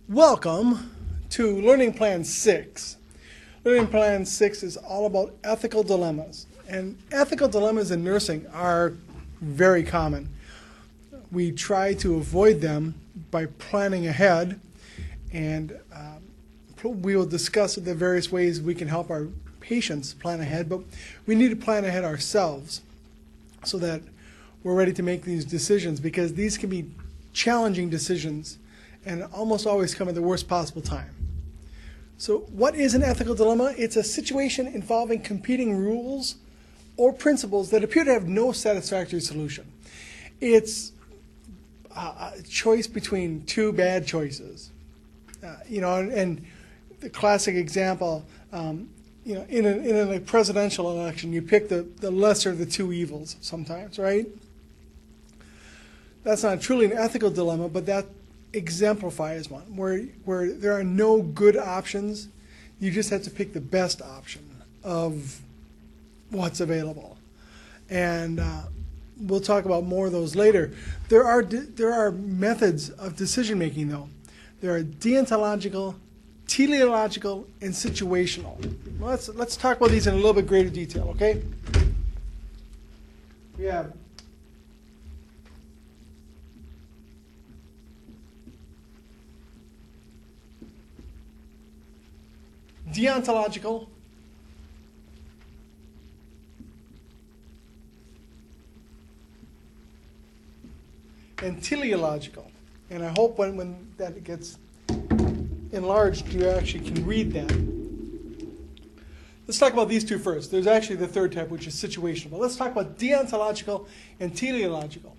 Welcome to Learning Plan 6. Learning Plan 6 is all about ethical dilemmas. And ethical dilemmas in nursing are very common. We try to avoid them by planning ahead, and we will discuss the various ways we can help our patients plan ahead, but we need to plan ahead ourselves so that we're ready to make these decisions, because these can be challenging decisions and almost always come at the worst possible time. So what is an ethical dilemma? It's a situation involving competing rules or principles that appear to have no satisfactory solution. It's a choice between two bad choices. And the classic example, in a presidential election, you pick the lesser of the two evils sometimes, right? That's not truly an ethical dilemma, but that exemplifies one where there are no good options. You just have to pick the best option of what's available, and we'll talk about more of those later. There are methods of decision making, though. There are deontological, teleological, and situational. Well, let's talk about these in a little bit greater detail. Okay. We have deontological, and teleological. And I hope when that gets enlarged, you actually can read that. Let's talk about these two first. There's actually the third type, which is situational. But let's talk about deontological and teleological.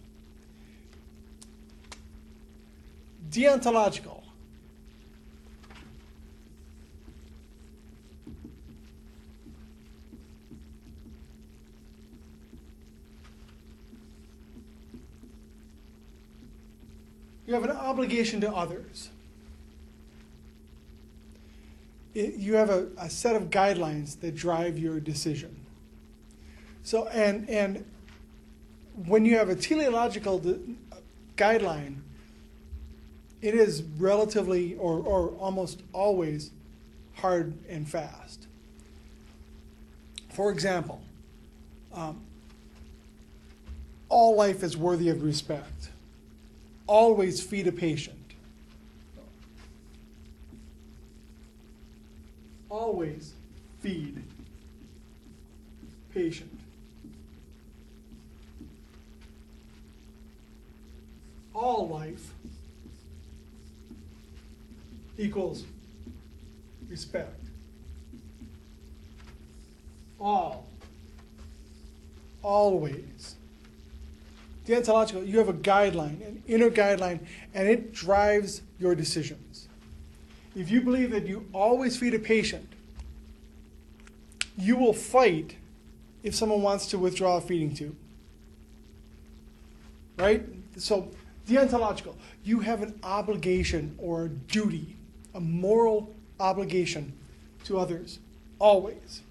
Deontological. You have an obligation to others. You have a set of guidelines that drive your decision. So, and when you have a teleological guideline, it is relatively or almost always hard and fast. For example, all life is worthy of respect. Always feed a patient. Always feed patient. All life equals respect. Always. Deontological, you have a guideline, an inner guideline, and it drives your decisions. If you believe that you always feed a patient, you will fight if someone wants to withdraw a feeding tube. Right? So, deontological, you have an obligation or a duty, a moral obligation to others, always.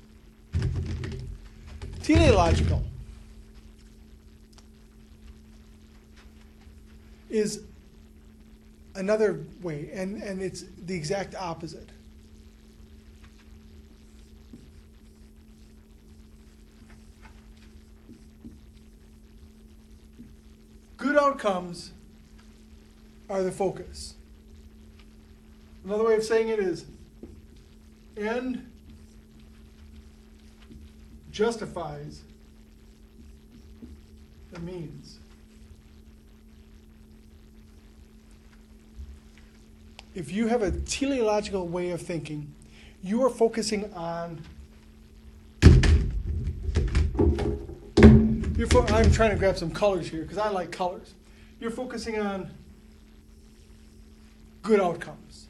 Teleological is another way, and it's the exact opposite. Good outcomes are the focus. Another way of saying it is end justifies the means. If you have a teleological way of thinking, you are focusing on. I'm trying to grab some colors here because I like colors. You're focusing on good outcomes.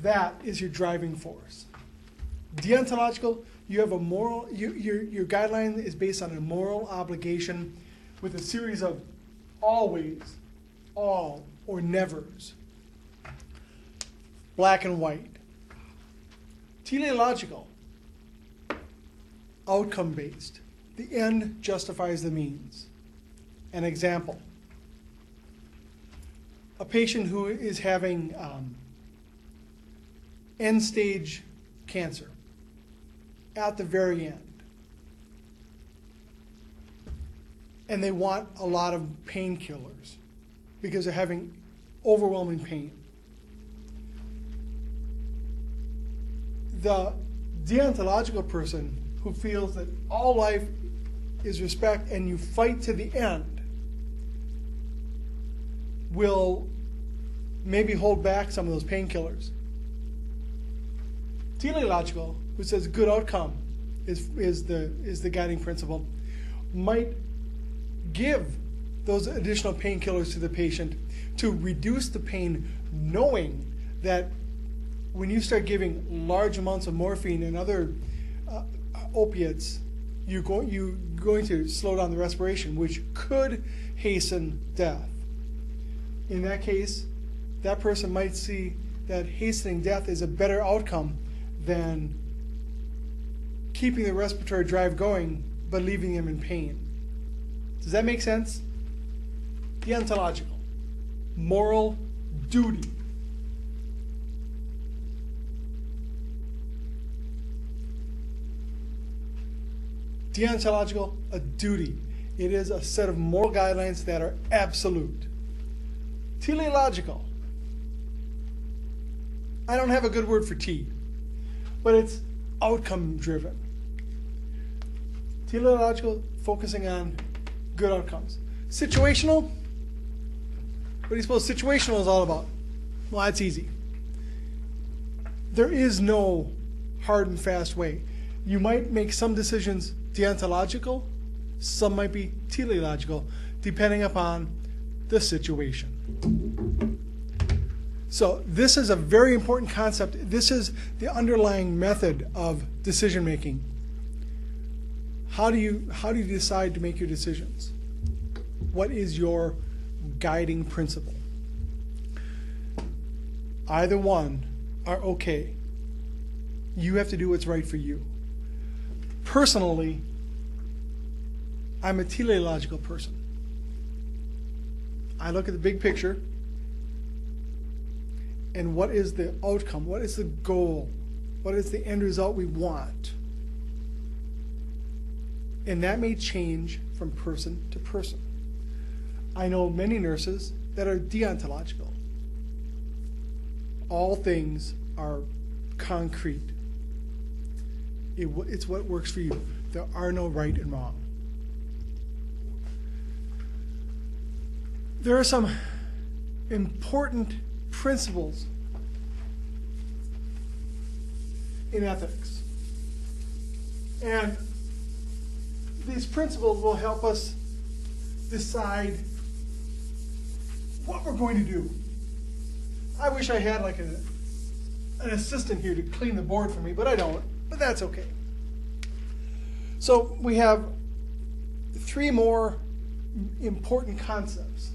That is your driving force. Deontological, you have a moral. Your guideline is based on a moral obligation with a series of always, all, or nevers. Black and white. Teleological. Outcome-based. The end justifies the means. An example. a patient who is having end-stage cancer at the very end, and they want a lot of painkillers because they're having overwhelming pain. The deontological person who feels that all life is respect and you fight to the end will maybe hold back some of those painkillers. Teleological, who says good outcome is the guiding principle, might give those additional painkillers to the patient to reduce the pain, knowing that when you start giving large amounts of morphine and other opiates, you're going to slow down the respiration, which could hasten death. In that case, that person might see that hastening death is a better outcome than keeping the respiratory drive going but leaving them in pain. Does that make sense? Deontological, moral duty. Deontological, a duty. It is a set of moral guidelines that are absolute. Teleological. I don't have a good word for T, but it's outcome driven. Teleological, focusing on good outcomes. Situational, what do you suppose situational is all about? Well, that's easy. There is no hard and fast way. You might make some decisions deontological, some might be teleological, depending upon the situation. So this is a very important concept. This is the underlying method of decision making. How do you decide to make your decisions? What is your guiding principle? Either one are okay. You have to do what's right for you. Personally, I'm a teleological person. I look at the big picture and what is the outcome? What is the goal? What is the end result we want? And that may change from person to person. I know many nurses that are deontological. All things are concrete. It's what works for you. There are no right and wrong. There are some important principles in ethics. And these principles will help us decide what we're going to do. I wish I had like an assistant here to clean the board for me, but I don't. But that's okay. So we have 3 more important concepts.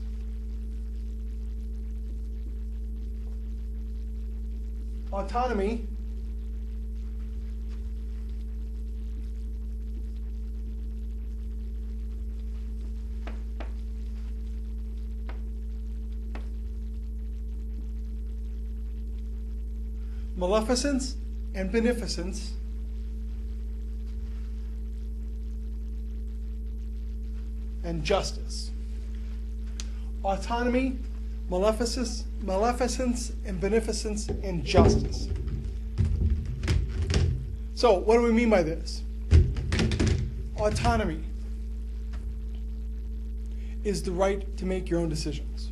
Autonomy, maleficence and beneficence, and justice. Autonomy, maleficence, and beneficence, and justice. So, what do we mean by this? Autonomy is the right to make your own decisions.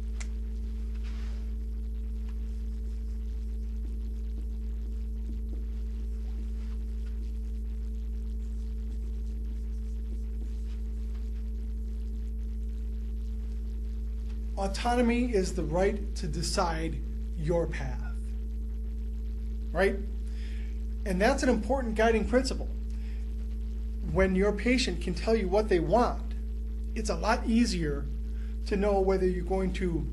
Autonomy is the right to decide your path, right? And that's an important guiding principle. When your patient can tell you what they want, it's a lot easier to know whether you're going to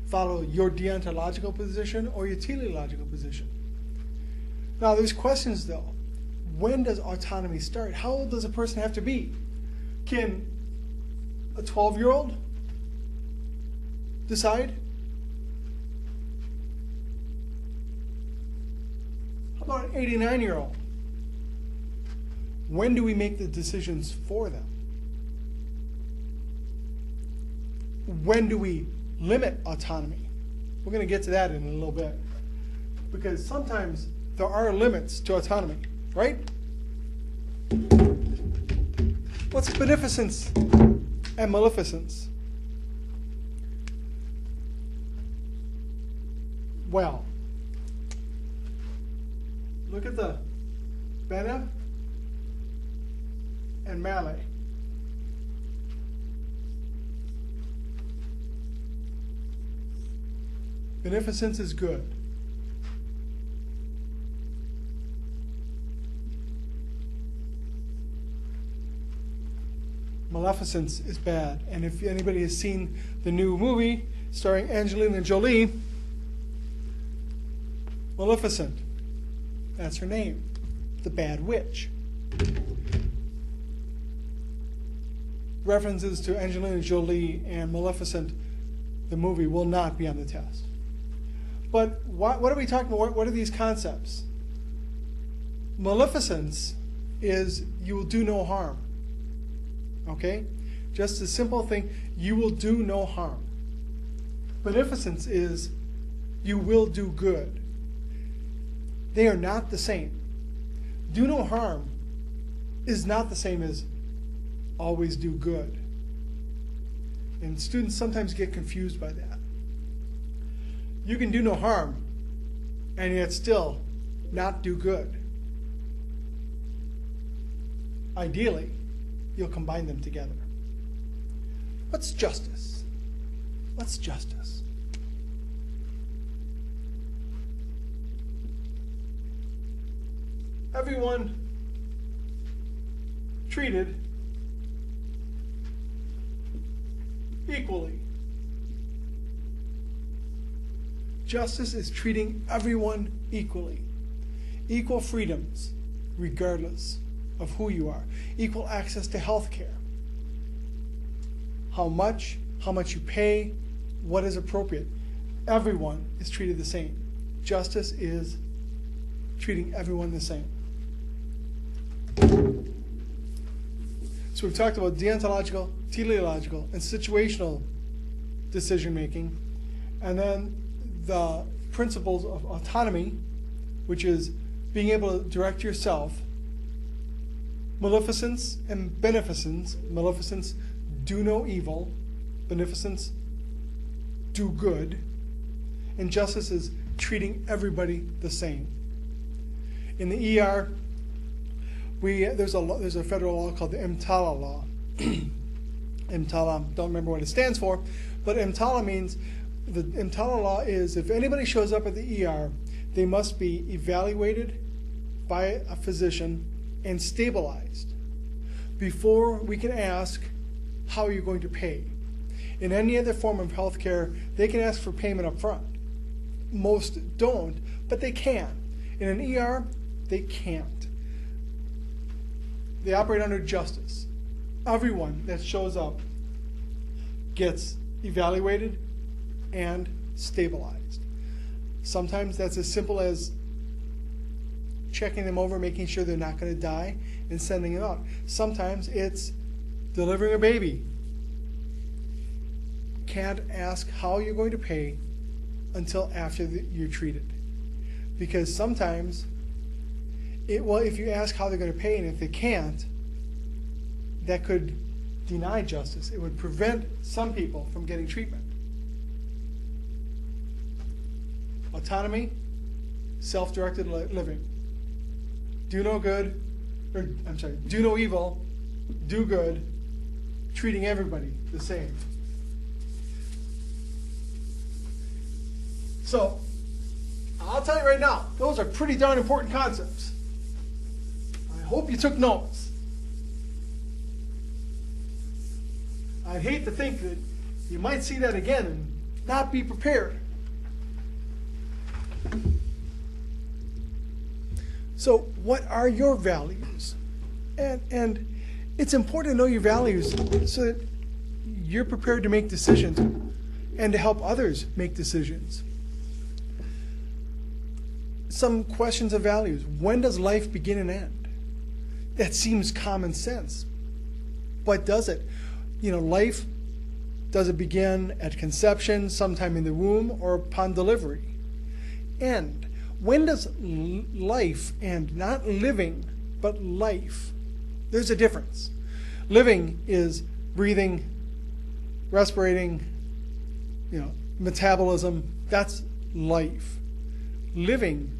follow your deontological position or your teleological position. Now, there's questions though. When does autonomy start? How old does a person have to be? Can a 12-year-old decide? about an 89-year-old? When do we make the decisions for them? When do we limit autonomy? We're going to get to that in a little bit. Because sometimes there are limits to autonomy, right? What's beneficence and maleficence? Well, look at the bene and male. Beneficence is good. Maleficence is bad. And if anybody has seen the new movie starring Angelina Jolie, Maleficent, that's her name, the bad witch. References to Angelina Jolie and Maleficent, the movie, will not be on the test. But what are we talking about? What are these concepts? Maleficence is you will do no harm. Okay? Just a simple thing, you will do no harm. Beneficence is you will do good. They are not the same. Do no harm is not the same as always do good. And students sometimes get confused by that. You can do no harm and yet still not do good. Ideally, you'll combine them together. What's justice? What's justice? Everyone treated equally. Justice is treating everyone equally. Equal freedoms, regardless of who you are. Equal access to health care. How much you pay, what is appropriate. Everyone is treated the same. Justice is treating everyone the same. So we've talked about deontological, teleological, and situational decision making, and then the principles of autonomy, which is being able to direct yourself. Maleficence and beneficence. Maleficence, do no evil. Beneficence, do good. And justice is treating everybody the same. In the ER, there's a federal law called the EMTALA law. EMTALA, don't remember what it stands for, but EMTALA means, the EMTALA law is if anybody shows up at the ER, they must be evaluated by a physician and stabilized before we can ask how you're going to pay. In any other form of health care, they can ask for payment up front. Most don't, but they can. In an ER, they can't. They operate under justice. Everyone that shows up gets evaluated and stabilized. Sometimes that's as simple as checking them over, making sure they're not going to die, and sending them out. Sometimes it's delivering a baby. Can't ask how you're going to pay until after you're treated. Because sometimes, if you ask how they're going to pay and if they can't, that could deny justice. It would prevent some people from getting treatment. Autonomy, self-directed living. Do no good, do no evil, do good, treating everybody the same. So, I'll tell you right now, those are pretty darn important concepts. I hope you took notes. I'd hate to think that you might see that again and not be prepared. So what are your values? And it's important to know your values so that you're prepared to make decisions and to help others make decisions. some questions of values. When does life begin and end? That seems common sense. But does it? Life, does it begin at conception, sometime in the womb, or upon delivery? End. When does life end? Not living, but life. There's a difference. Living is breathing, respirating, metabolism. That's life. Living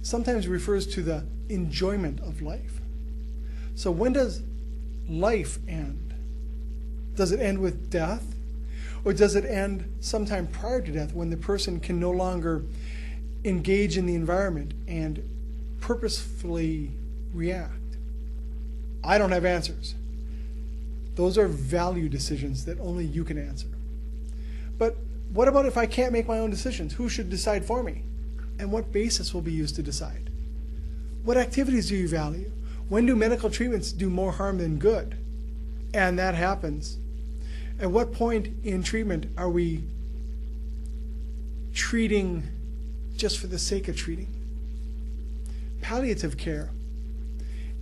sometimes refers to the enjoyment of life. So when does life end? Does it end with death? Or does it end sometime prior to death when the person can no longer engage in the environment and purposefully react? I don't have answers. Those are value decisions that only you can answer. But what about if I can't make my own decisions? Who should decide for me? And what basis will be used to decide? What activities do you value? When do medical treatments do more harm than good? And that happens. At what point in treatment are we treating just for the sake of treating? Palliative care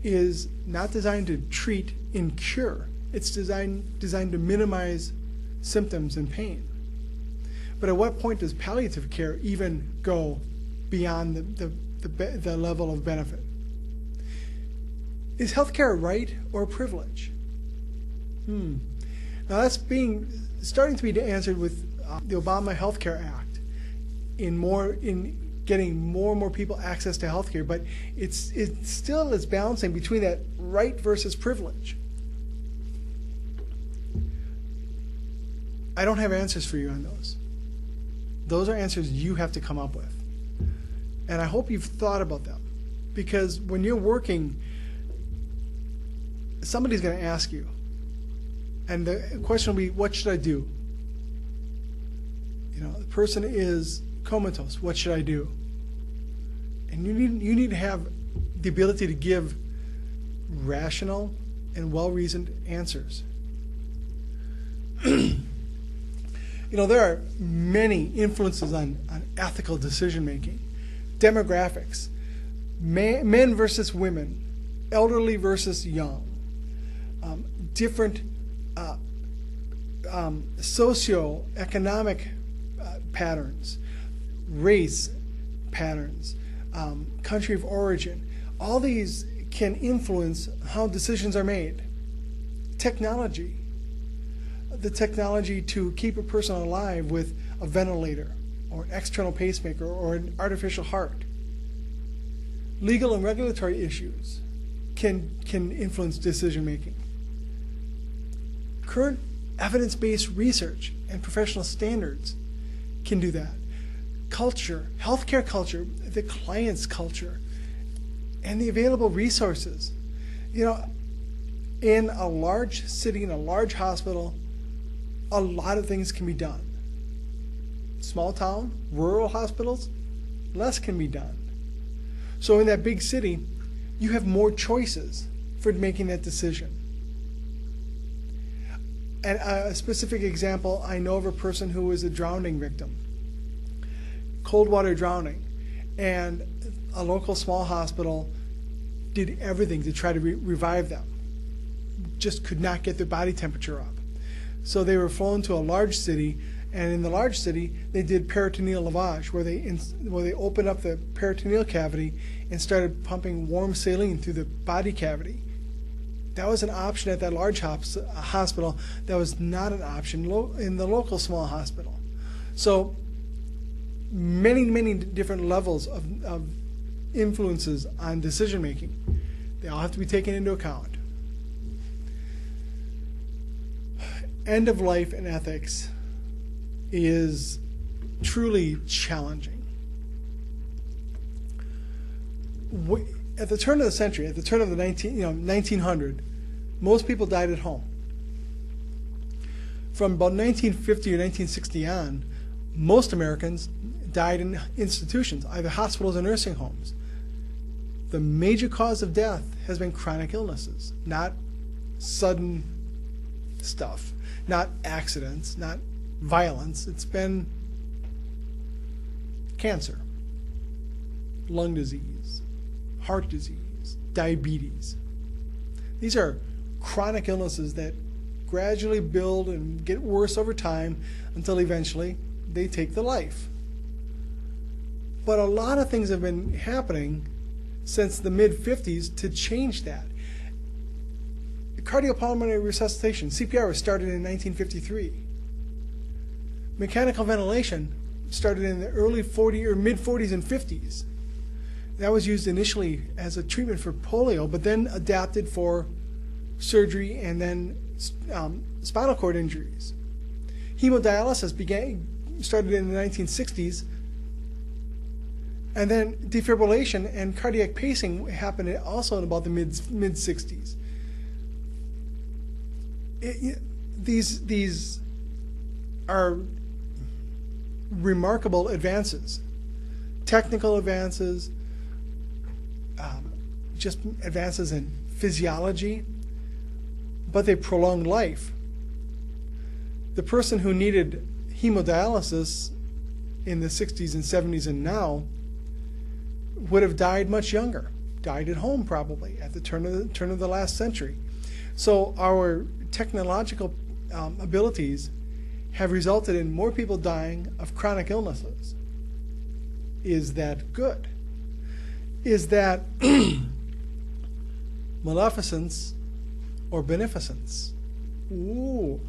is not designed to treat and cure. It's designed to minimize symptoms and pain. But at what point does palliative care even go beyond the level of benefit? Is healthcare a right or a privilege? Now that's starting to be answered with the Obama Health Care Act in getting more and more people access to healthcare, but it still is balancing between that right versus privilege. I don't have answers for you on those. Those are answers you have to come up with. And I hope you've thought about them, because when you're working, somebody's going to ask you. And the question will be, what should I do? The person is comatose. What should I do? And you need to have the ability to give rational and well-reasoned answers. There are many influences on ethical decision-making. Demographics, men versus women, elderly versus young, different socioeconomic patterns, race patterns, country of origin. All these can influence how decisions are made. Technology, the technology to keep a person alive with a ventilator or an external pacemaker or an artificial heart. Legal and regulatory issues can influence decision making. Current evidence-based research and professional standards can do that. Culture, healthcare culture, the client's culture, and the available resources. In a large city, in a large hospital, a lot of things can be done. Small town, rural hospitals, less can be done. So in that big city, you have more choices for making that decision. And a specific example, I know of a person who was a drowning victim, cold water drowning, and a local small hospital did everything to try to revive them. Just could not get their body temperature up. So they were flown to a large city, and in the large city, they did peritoneal lavage, where they opened up the peritoneal cavity and started pumping warm saline through the body cavity. That was an option at that large hospital. That was not an option in the local small hospital. So many, many different levels of influences on decision making. They all have to be taken into account. End of life and ethics is truly challenging. At the turn of the century, at the turn of the 1900, most people died at home. From about 1950 or 1960 on, most Americans died in institutions, either hospitals or nursing homes. The major cause of death has been chronic illnesses, not sudden stuff, not accidents, not violence. It's been cancer. lung disease, heart disease, diabetes. These are chronic illnesses that gradually build and get worse over time until eventually they take the life. But a lot of things have been happening since the mid-50s to change that. Cardiopulmonary resuscitation, CPR, was started in 1953. Mechanical ventilation started in the early 40s or mid-40s and 50s. That was used initially as a treatment for polio, but then adapted for surgery and then spinal cord injuries. Hemodialysis started in the 1960s, and then defibrillation and cardiac pacing happened also in about the mid-60s. These are remarkable advances, technical advances, just advances in physiology, but they prolong life. The person who needed hemodialysis in the 60s and 70s and now would have died much younger, died at home probably at the turn of the last century. So our technological abilities have resulted in more people dying of chronic illnesses. Is that good? Is that maleficence or beneficence? Ooh.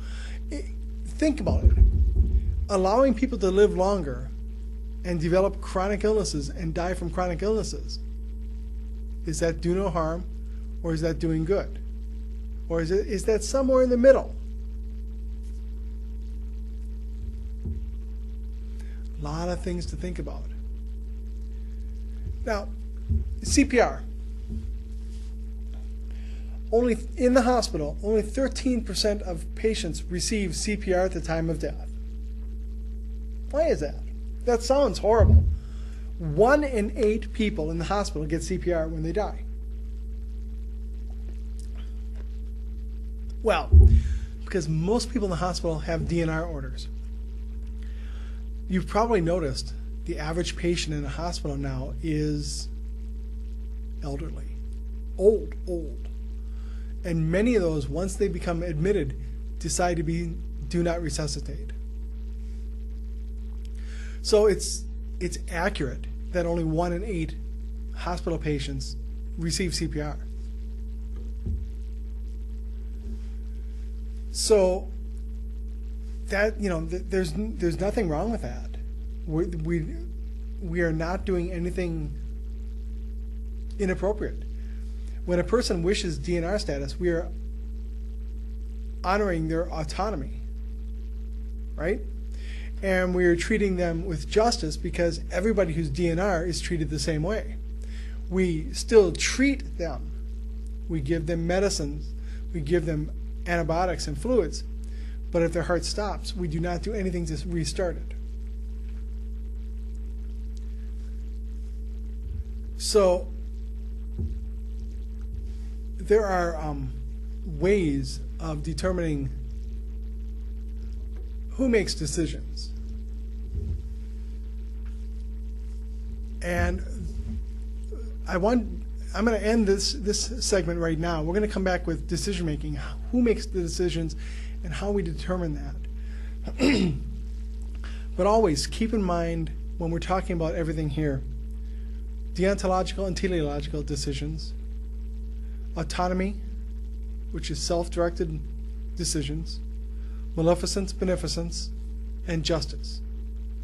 Think about it. Allowing people to live longer and develop chronic illnesses and die from chronic illnesses, is that do no harm, or is that doing good? Or is that somewhere in the middle? A lot of things to think about. Now, CPR. Only in the hospital, only 13% of patients receive CPR at the time of death. Why is that? That sounds horrible. 1 in 8 people in the hospital get CPR when they die. Well, because most people in the hospital have DNR orders. You've probably noticed the average patient in a hospital now is elderly, old. And many of those, once they become admitted, decide to do not resuscitate. So it's accurate that only 1 in 8 hospital patients receive CPR. So that, there's nothing wrong with that. We are not doing anything inappropriate. When a person wishes DNR status, we are honoring their autonomy, right? And we are treating them with justice because everybody who's DNR is treated the same way. We still treat them. We give them medicines. We give them antibiotics and fluids. But if their heart stops, we do not do anything to restart it. So there are ways of determining who makes decisions. And I'm going to end this segment right now. We're going to come back with decision making, who makes the decisions and how we determine that. But always keep in mind when we're talking about everything here, deontological and teleological decisions, autonomy, which is self-directed decisions, maleficence, beneficence, and justice,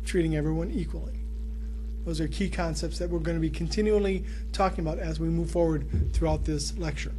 treating everyone equally. Those are key concepts that we're going to be continually talking about as we move forward throughout this lecture.